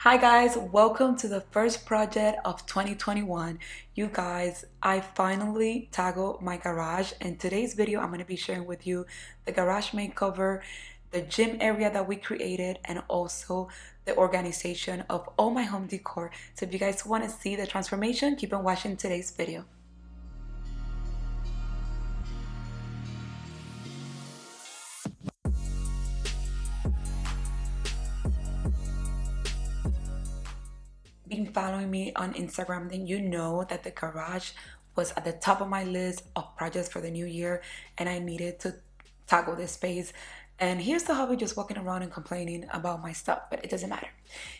Hi guys, welcome to the first project of 2021. You guys, I finally tackled my garage. In today's video, I'm going to be sharing with you the garage makeover, the gym area that we created, and also the organization of all my home decor. So if you guys want to see the transformation, keep on watching today's video. Been following me on Instagram, then you know that the garage was at the top of my list of projects for the new year, and I needed to tackle this space. And here's the hubby just walking around and complaining about my stuff, but it doesn't matter.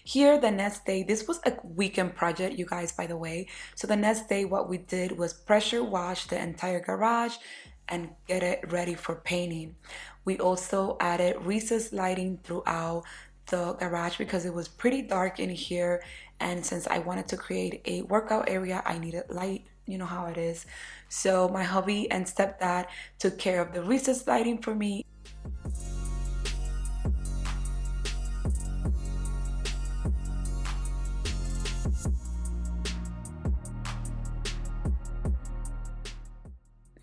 Here, the next day, this was a weekend project, you guys, by the way. So the next day, what we did was pressure wash the entire garage and get it ready for painting. We also added recessed lighting throughout the garage because it was pretty dark in here, and since I wanted to create a workout area, I needed light. You know how it is. So my hubby and stepdad took care of the recessed lighting for me.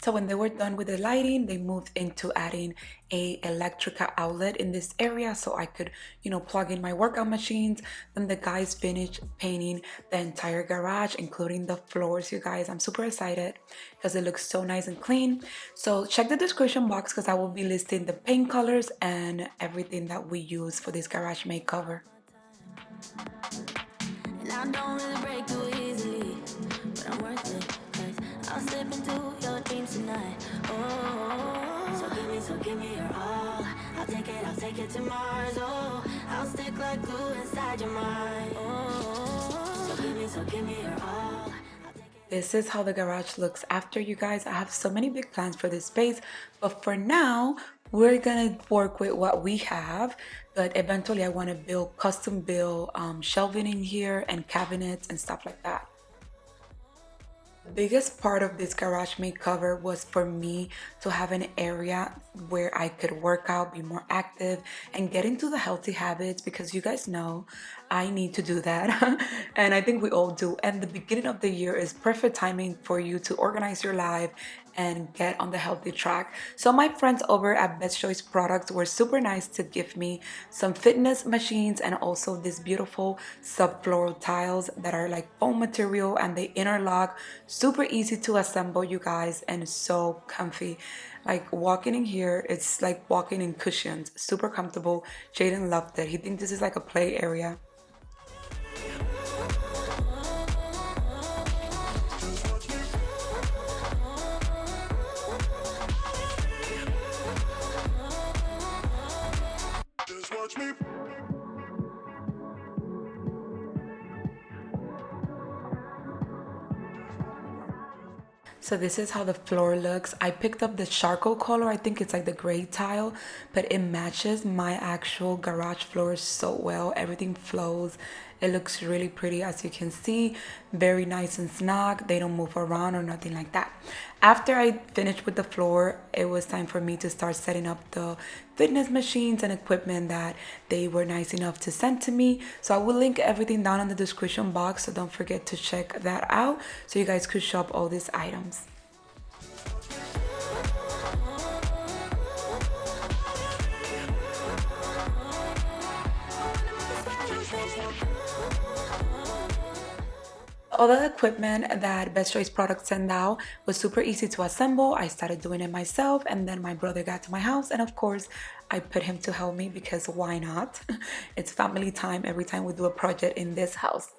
So when they were done with the lighting, they moved into adding a electrical outlet in this area so I could, plug in my workout machines. Then the guys finished painting the entire garage, including the floors, you guys. I'm super excited because it looks so nice and clean. So check the description box because I will be listing the paint colors and everything that we use for this garage makeover. And I don't really break too easily, but I'm worth it. I'll slip into your dreams tonight. Oh, so give me your all. I'll take it to Mars. Oh, I'll stick like glue inside your mind. Oh, so give me your all. This is how the garage looks after, you guys. I have so many big plans for this space, but for now, we're gonna work with what we have. But eventually, I want to custom build shelving in here and cabinets and stuff like that. The biggest part of this garage makeover was for me to have an area where I could work out, be more active, and get into the healthy habits because you guys know I need to do that. And I think we all do. And the beginning of the year is perfect timing for you to organize your life and get on the healthy track. So my friends over at Best Choice Products were super nice to give me some fitness machines and also these beautiful subfloor tiles that are like foam material and they interlock. Super easy to assemble, you guys, and so comfy. Like walking in here, it's like walking in cushions. Super comfortable. Jaden loved it. He thinks this is like a play area. So this is how the floor looks. I picked up the charcoal color. I think it's like the gray tile, but it matches my actual garage floor so well. Everything flows. It looks really pretty, as you can see. Very nice and snug. They don't move around or nothing like that. After I finished with the floor, it was time for me to start setting up the fitness machines and equipment that they were nice enough to send to me. So I will link everything down in the description box, so don't forget to check that out so you guys could shop all these items. All the equipment that Best Choice Products sent out was super easy to assemble. I started doing it myself, and then my brother got to my house, and of course I put him to help me because why not? It's family time every time we do a project in this house.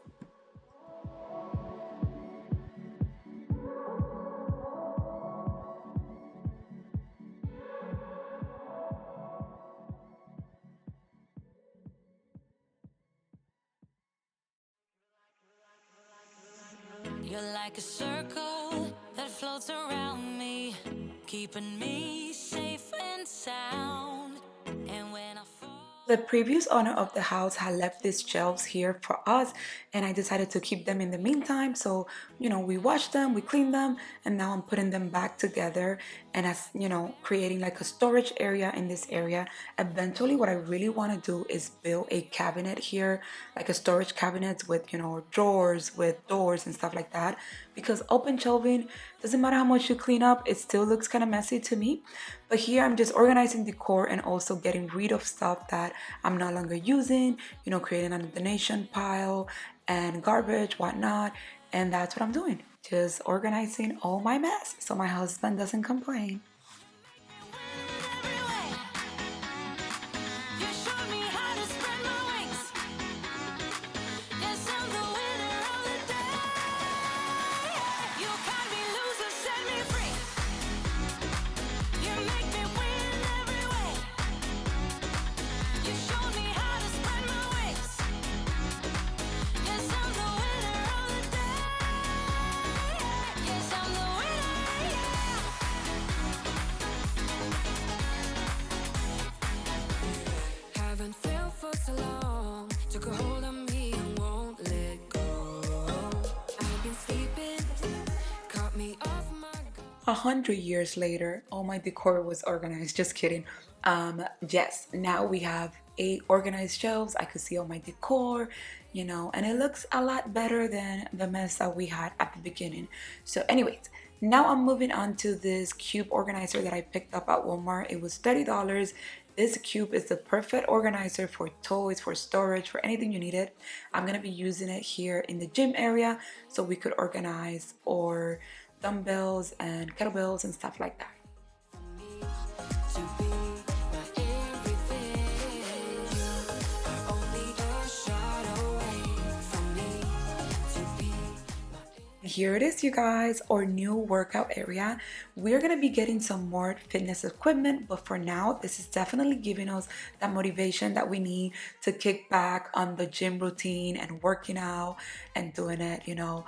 You're like a circle that floats around me, keeping me safe and sound. And when I fall... The previous owner of the house had left these shelves here for us, and I decided to keep them in the meantime. So, we washed them, we cleaned them, and now I'm putting them back together. and as you know, creating like a storage area in this area. Eventually what I really want to do is build a cabinet here, like a storage cabinet with, you know, drawers with doors and stuff like that, because open shelving, doesn't matter how much you clean up, it still looks kind of messy to me. But here I'm just organizing decor and also getting rid of stuff that I'm no longer using, you know, creating a donation pile and garbage, whatnot. And that's what I'm doing, just organizing all my mess so my husband doesn't complain. A 100 years later, all my decor was organized. Just kidding. Yes, now we have 8 organized shelves. I could see all my decor, you know, and it looks a lot better than the mess that we had at the beginning. So, anyways, now I'm moving on to this cube organizer that I picked up at Walmart. It was $30. This cube is the perfect organizer for toys, for storage, for anything you need it. I'm gonna be using it here in the gym area so we could organize or dumbbells and kettlebells and stuff like that. Here it is, you guys, our new workout area. We're gonna be getting some more fitness equipment, but for now, this is definitely giving us that motivation that we need to kick back on the gym routine and working out and doing it, you know,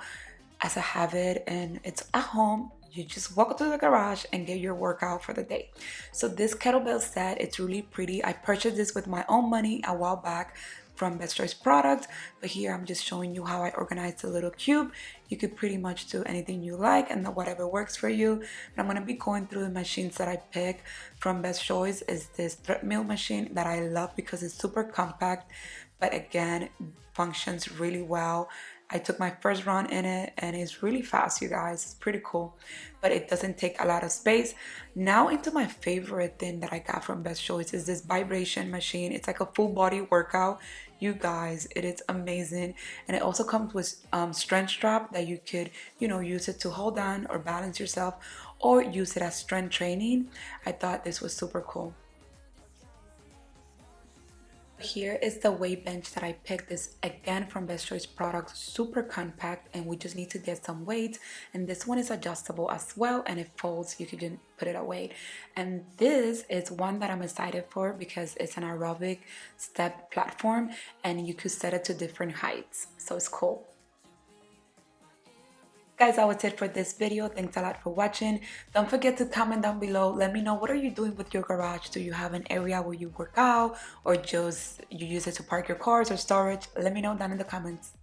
as a habit. And it's at home. You just walk to the garage and get your workout for the day. So this kettlebell set, it's really pretty. I purchased this with my own money a while back from Best Choice product, but here I'm just showing you how I organized the little cube. You could pretty much do anything you like and whatever works for you. But I'm gonna be going through the machines that I picked from Best Choice. Is this treadmill machine that I love because it's super compact, but again, functions really well. I took my first run in it and it's really fast, you guys. It's pretty cool, but it doesn't take a lot of space. Now into my favorite thing that I got from Best Choice is this vibration machine. It's like a full body workout. You guys, it is amazing. And it also comes with strength strap that you could, you know, use it to hold on or balance yourself or use it as strength training. I thought this was super cool. Here is the weight bench that I picked. This again from Best Choice products, super compact, and we just need to get some weight. And this one is adjustable as well, and it folds. You can just put it away. And this is one that I'm excited for because it's an aerobic step platform, and you could set it to different heights, so it's cool. Guys, that was it for this video. Thanks a lot for watching. Don't forget to comment down below. Let me know, what are you doing with your garage? Do you have an area where you work out or just you use it to park your cars or storage? Let me know down in the comments.